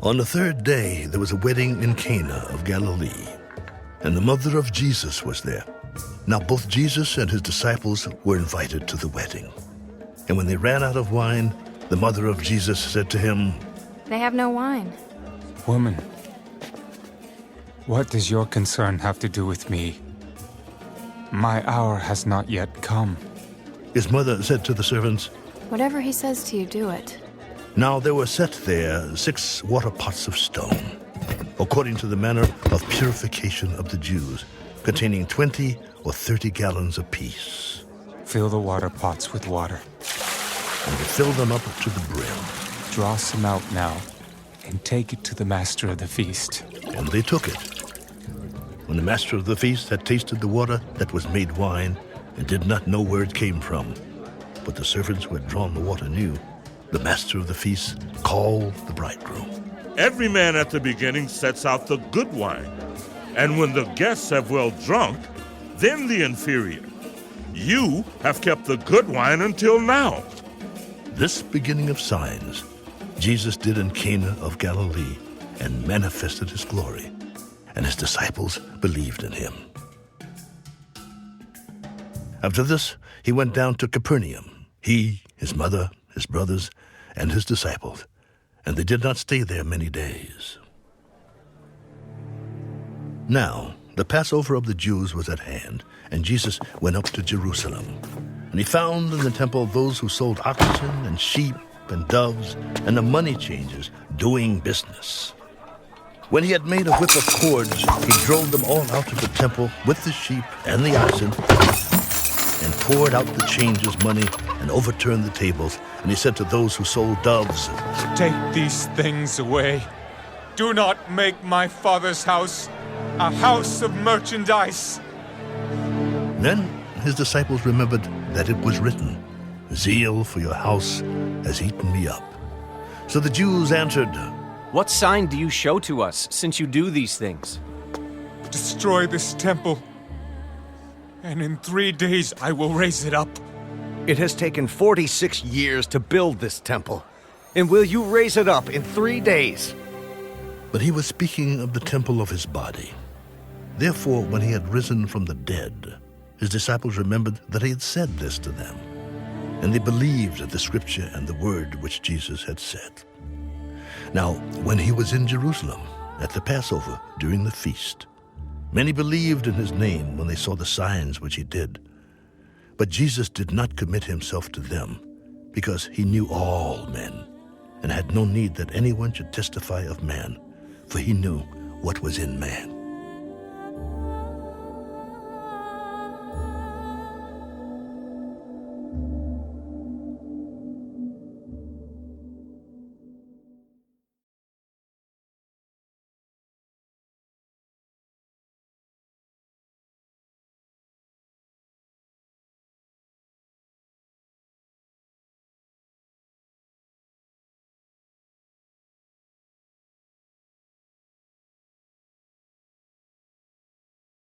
On the third day, there was a wedding in Cana of Galilee, and the mother of Jesus was there. Now both Jesus and his disciples were invited to the wedding. And when they ran out of wine, the mother of Jesus said to him, They have no wine. Woman, what does your concern have to do with me? My hour has not yet come. His mother said to the servants, Whatever he says to you, do it. Now there were set there 6 water pots of stone, according to the manner of purification of the Jews, containing 20 or 30 gallons apiece. Fill the water pots with water. And they filled them up to the brim. Draw some out now, and take it to the master of the feast. And they took it. When the master of the feast had tasted the water that was made wine, and did not know where it came from, but the servants who had drawn the water knew, the master of the feast called the bridegroom. Every man at the beginning sets out the good wine, and when the guests have well drunk, then the inferior. You have kept the good wine until now. This beginning of signs Jesus did in Cana of Galilee, and manifested his glory, and his disciples believed in him. After this, he went down to Capernaum, he, his mother, his brothers, and his disciples, and they did not stay there many days. Now, the Passover of the Jews was at hand, and Jesus went up to Jerusalem. And he found in the temple those who sold oxen and sheep and doves and the money changers doing business. When he had made a whip of cords, he drove them all out of the temple with the sheep and the oxen, and poured out the changers' money and overturned the tables. And he said to those who sold doves, Take these things away. Do not make my Father's house a house of merchandise. Then his disciples remembered that it was written, Zeal for your house has eaten me up. So the Jews answered, What sign do you show to us, since you do these things? Destroy this temple, and in 3 days I will raise it up. It has taken 46 years to build this temple. And will you raise it up in 3 days? But he was speaking of the temple of his body. Therefore, when he had risen from the dead, his disciples remembered that he had said this to them. And they believed the scripture and the word which Jesus had said. Now, when he was in Jerusalem at the Passover during the feast, many believed in his name when they saw the signs which he did. But Jesus did not commit himself to them, because he knew all men, and had no need that anyone should testify of man, for he knew what was in man.